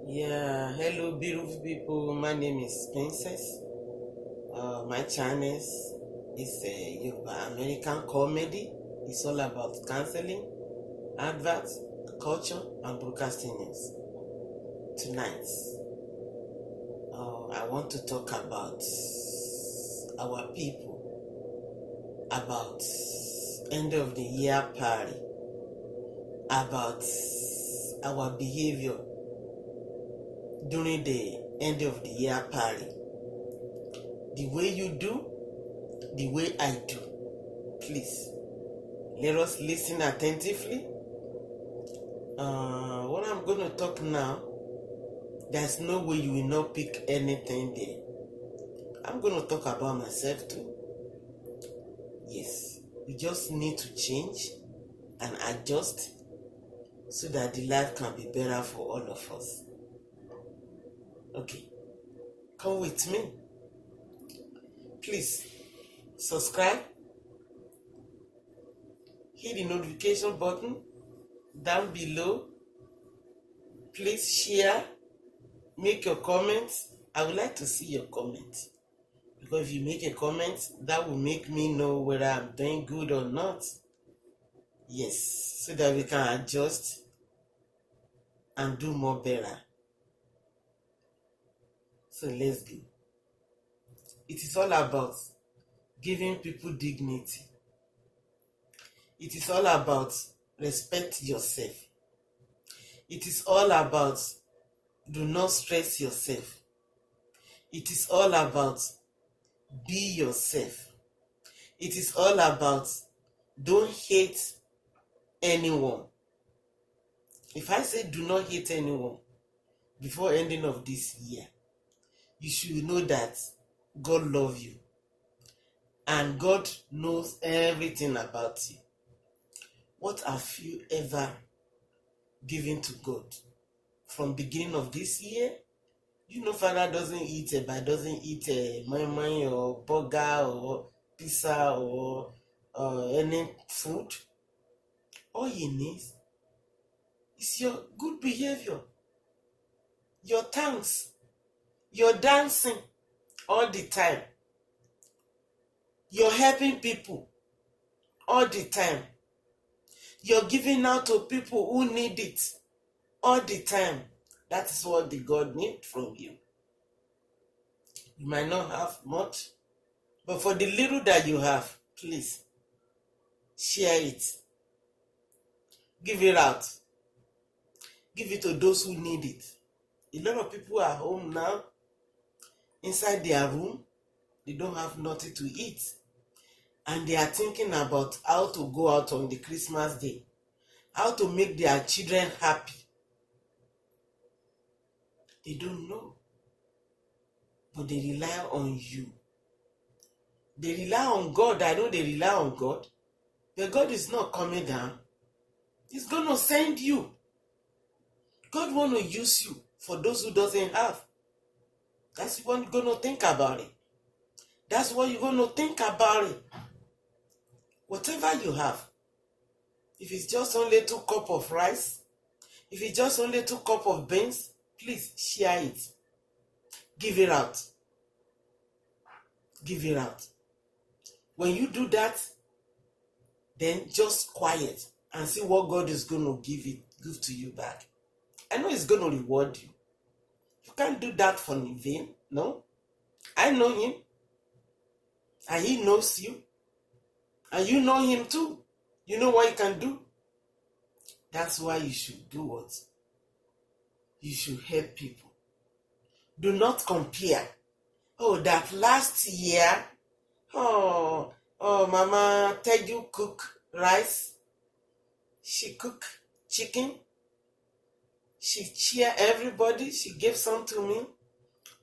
Yeah, hello beautiful people. My name is Princess. My channel is Yoruba American Comedy. It's all about counseling, adverts, culture, and broadcasting news. Tonight, I want to talk about our people, about end of the year party, about our behavior during the end of the year party. The way you do, the way I do. Please, let us listen attentively. What I'm going to talk now, there's no way you will not pick anything there. I'm going to talk about myself too. Yes, we just need to change and adjust so that the life can be better for all of us. Okay, come with me. Please subscribe, hit the notification button down below. Please share, make your comments. I would like to see your comments, because if you make a comment, that will make me know whether I'm doing good or not. Yes, so that we can adjust and do more better. So let's go. It is all about giving people dignity. It is all about respect yourself. It is all about do not stress yourself. It is all about be yourself. It is all about don't hate anyone. If I say do not hate anyone before ending of this year, you should know that God loves you and God knows everything about you. What have you ever given to God from beginning of this year? You know, Father doesn't eat moi or burger or pizza or any food. All he needs is your good behavior, your thanks, your dancing all the time, you're helping people all the time, you're giving out to people who need it all the time. That is what the God needs from you. You might not have much, but for the little that you have, please share it. Give it out. Give it to those who need it. A lot of people are home now, inside their room, they don't have nothing to eat. And they are thinking about how to go out on the Christmas day, how to make their children happy. They don't know. But they rely on you. They rely on God. I know they rely on God. But God is not coming down. He's going to send you. God want to use you for those who doesn't have. That's what you're going to think about it. That's what you're going to think about it. Whatever you have, if it's just only 2 cups of rice, if it's just only 2 cups of beans, please share it. Give it out. Give it out. When you do that, then just quiet and see what God is going to give to you back. I know He's going to reward you. You can't do that for in vain, no? I know Him, and He knows you, and you know Him too. You know what you can do. That's why you should do what? You should help people. Do not compare. Oh, that last year, Mama Teju cook rice. She cook chicken. She cheer everybody. She gave some to me.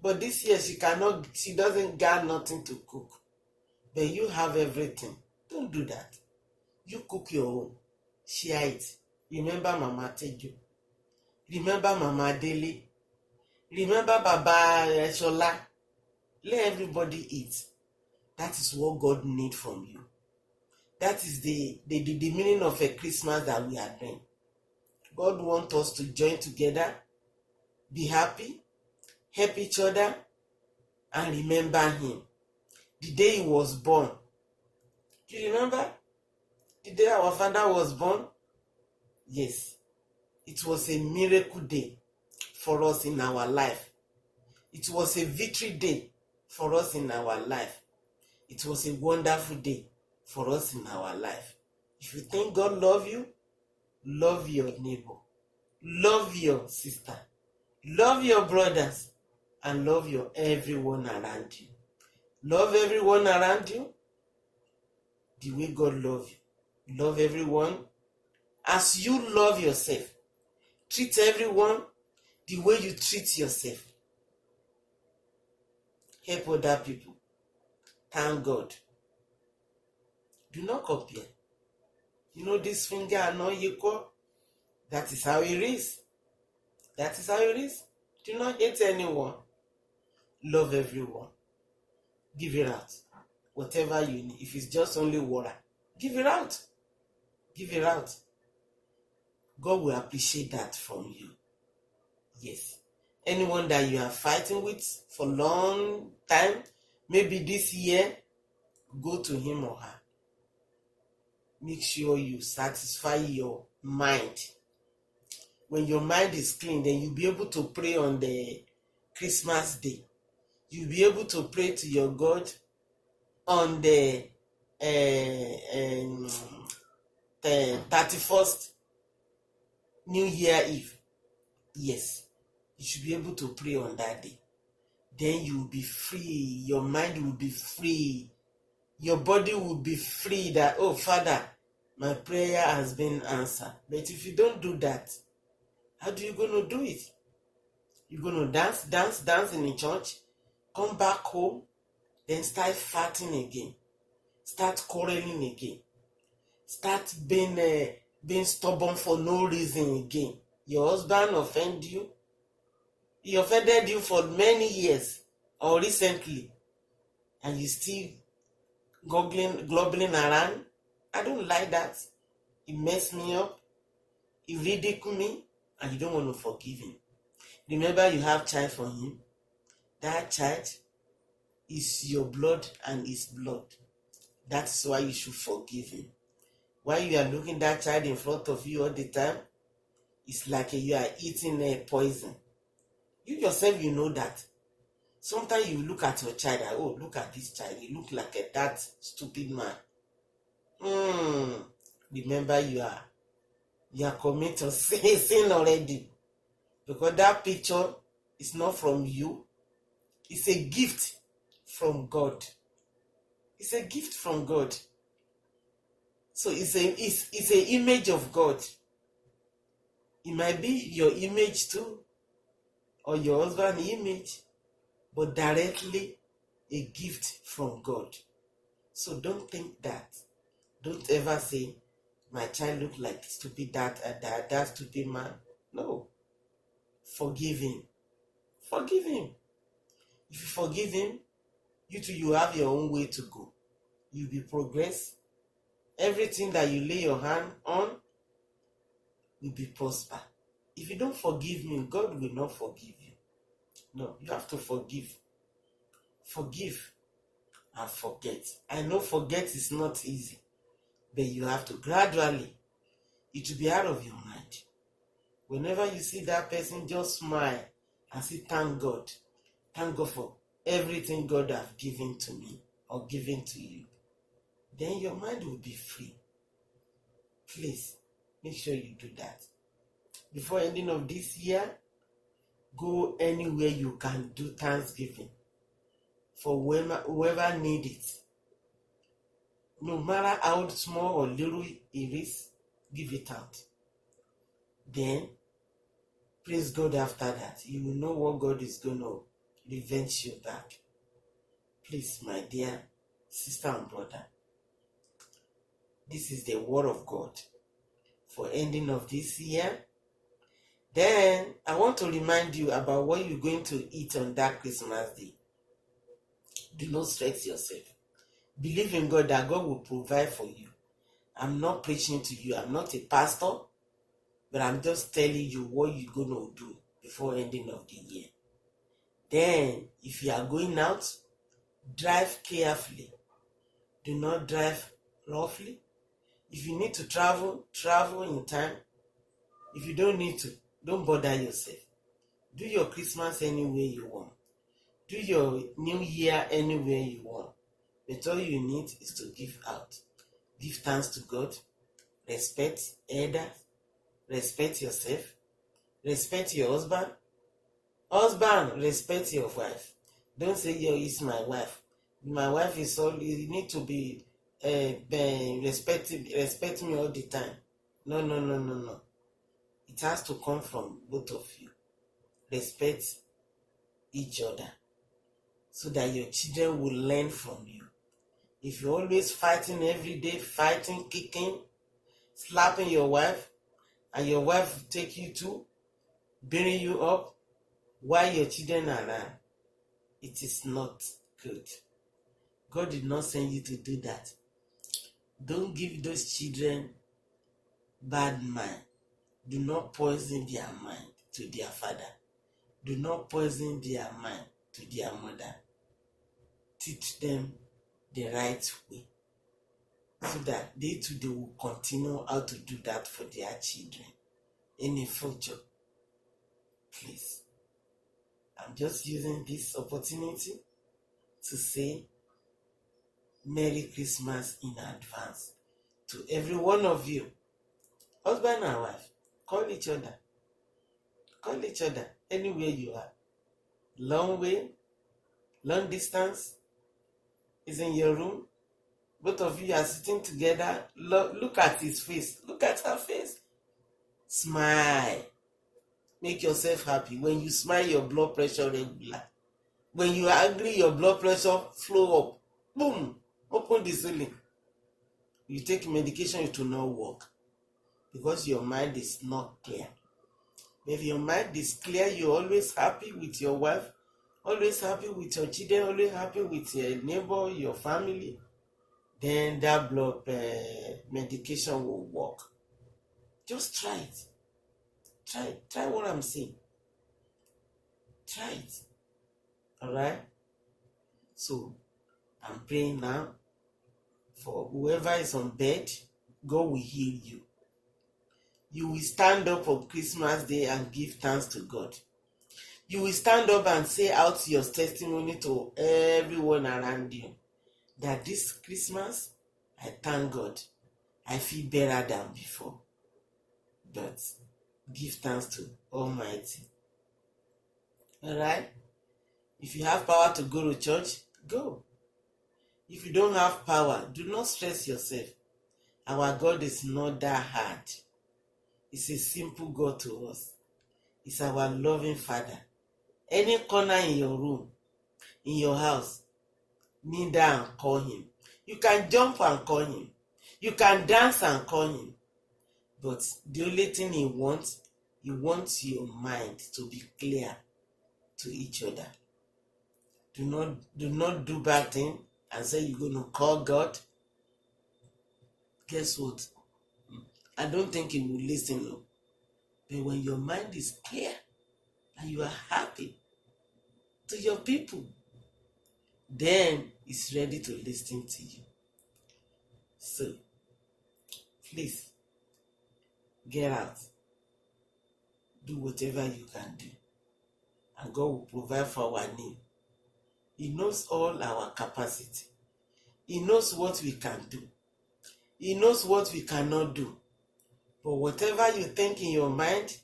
But this year she doesn't got nothing to cook. But you have everything. Don't do that. You cook your own. Share it. Remember Mama Teju. Remember Mama Dele. Remember Baba Shola. Let everybody eat. That is what God needs from you. That is the meaning of a Christmas that we are doing. God wants us to join together Be happy, help each other, and remember him. The day he was born. Do you remember? The day our father was born? Yes. It was a miracle day for us in our life. It was a victory day for us in our life. It was a wonderful day for us in our life. If you think God loves you, love your neighbor. Love your sister. Love your brothers. And love everyone around you. Love everyone around you the way God loves you. Love everyone as you love yourself. Treat everyone the way you treat yourself. Help other people. Thank God. Do not compare. You know this finger are not equal. That is how it is. That is how it is. Do not hate anyone. Love everyone. Give it out. Whatever you need. If it's just only water, give it out. Give it out. God will appreciate that from you. Yes. Anyone that you are fighting with for a long time, maybe this year, go to him or her. Make sure you satisfy your mind. When your mind is clean, then you'll be able to pray on the Christmas day. You'll be able to pray to your God on the 31st New Year Eve. Yes, you should be able to pray on that day. Then you will be free. Your mind will be free. Your body will be free that, oh, Father, my prayer has been answered. But if you don't do that, how do you going to do it? You're going to dance in the church, come back home, then start fighting again. Start quarreling again. Start being stubborn for no reason again. Your husband offended you. He offended you for many years or recently, and you still globbling around. I don't like that. He messed me up. He ridiculed me, and you don't want to forgive him. Remember, you have child for him. That child is your blood and his blood. That's why you should forgive him. While you are looking that child in front of you all the time, it's like you are eating a poison. You yourself, you know that. Sometimes you look at your child and, oh, look at this child. He look like that stupid man. Remember, you are committed sin already. Because that picture is not from you. It's a gift from God. It's a gift from God. So it's an image of God. It might be your image too, or your husband's image, but directly a gift from God. So don't think that. Don't ever say, my child look like stupid that stupid man. No. Forgive him. Forgive him. If you forgive him, you too, you have your own way to go. You'll be progress. Everything that you lay your hand on will be prosper. If you don't forgive me, God will not forgive you. No, you have to forgive. Forgive and forget. I know forget is not easy, but you have to gradually. It will be out of your mind. Whenever you see that person, just smile and say, thank God. Thank God for everything God has given to me or given to you. Then your mind will be free. Please, make sure you do that. Before ending of this year, go anywhere you can do Thanksgiving for whoever needs it. No matter how small or little it is, give it out. Then, praise God after that. You will know what God is going to revenge you back. Please, my dear sister and brother, this is the word of God for ending of this year. Then, I want to remind you about what you're going to eat on that Christmas day. Do not stress yourself. Believe in God that God will provide for you. I'm not preaching to you. I'm not a pastor, but I'm just telling you what you're going to do. before ending of the year. Then, if you are going out, drive carefully. Do not drive roughly. If you need to travel, travel in time. If you don't need to, don't bother yourself. Do your Christmas anywhere you want. Do your New Year anywhere you want. But all you need is to give out. Give thanks to God. Respect elders. Respect yourself. Respect your husband. Husband, respect your wife. Don't say, yo, it's my wife. My wife is all, you need to be respect me all the time. No. It has to come from both of you. Respect each other so that your children will learn from you. If you're always fighting every day, fighting, kicking, slapping your wife, and your wife will take you to bury you up while your children are around, it is not good. God did not send you to do that. Don't give those children bad mind. Do not poison their mind to their father. Do not poison their mind to their mother. Teach them the right way so that they will continue how to do that for their children in the future. Please, I'm just using this opportunity to say Merry Christmas in advance to every one of you. Husband and wife, call each other anywhere you are. Long way, long distance, is in your room. Both of you are sitting together. Look at his face. Look at her face. Smile. Make yourself happy. When you smile, your blood pressure regular. When you are angry, your blood pressure flow up. Boom. Open the ceiling. You take medication, it will not work because your mind is not clear. If your mind is clear, you're always happy with your wife, always happy with your children, always happy with your neighbor, your family, then that blood medication will work. Just try it. Try what I'm saying. Try it. Alright? So, I'm praying now for whoever is on bed, God will heal you. You will stand up on Christmas Day and give thanks to God. You will stand up and say out your testimony to everyone around you that this Christmas, I thank God. I feel better than before. But give thanks to Almighty. Alright? If you have power to go to church, go. If you don't have power, do not stress yourself. Our God is not that hard. He's a simple God to us. He's our loving Father. Any corner in your room, in your house, kneel down and call him. You can jump and call him. You can dance and call him. But the only thing he wants your mind to be clear to each other. Do not do bad thing and say you're going to call God. Guess what? I don't think he will listen. No. But when your mind is clear and you are happy to your people, then he's ready to listen to you. So, please, get out. Do whatever you can do. And God will provide for our need. He knows all our capacity. He knows what we can do. He knows what we cannot do. But whatever you think in your mind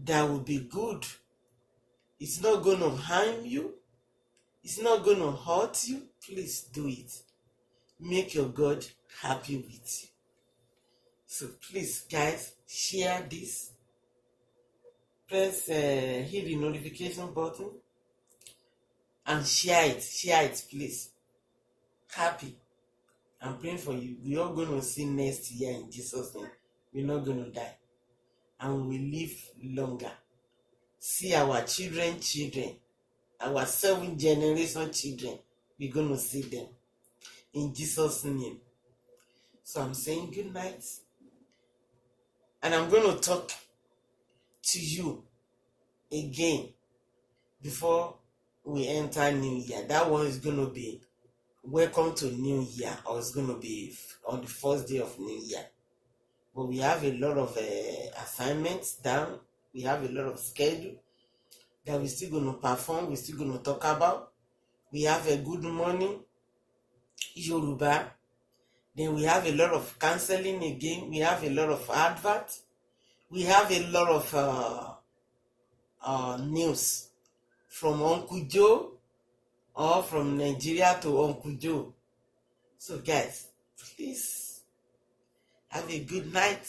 that will be good, it's not going to harm you. It's not going to hurt you. Please do it. Make your God happy with you. So please, guys, share this. Press hit the notification button and share it. Share it, please. Happy. I'm praying for you. We're all going to see next year in Jesus' name. We're not going to die. And we will live longer. See our children, our 7th generation children. We're going to see them. In Jesus' name. So I'm saying good night. And I'm going to talk to you again before we enter New Year. That one is going to be Welcome to New Year, or it's going to be on the first day of New Year. But we have a lot of assignments down. We have a lot of schedule that we're still going to perform. We're still going to talk about. We have a Good Morning Yoruba. Then we have a lot of counseling again. We have a lot of advert. We have a lot of news from Uncle Joe, or from Nigeria to Uncle Joe. So guys, please have a good night.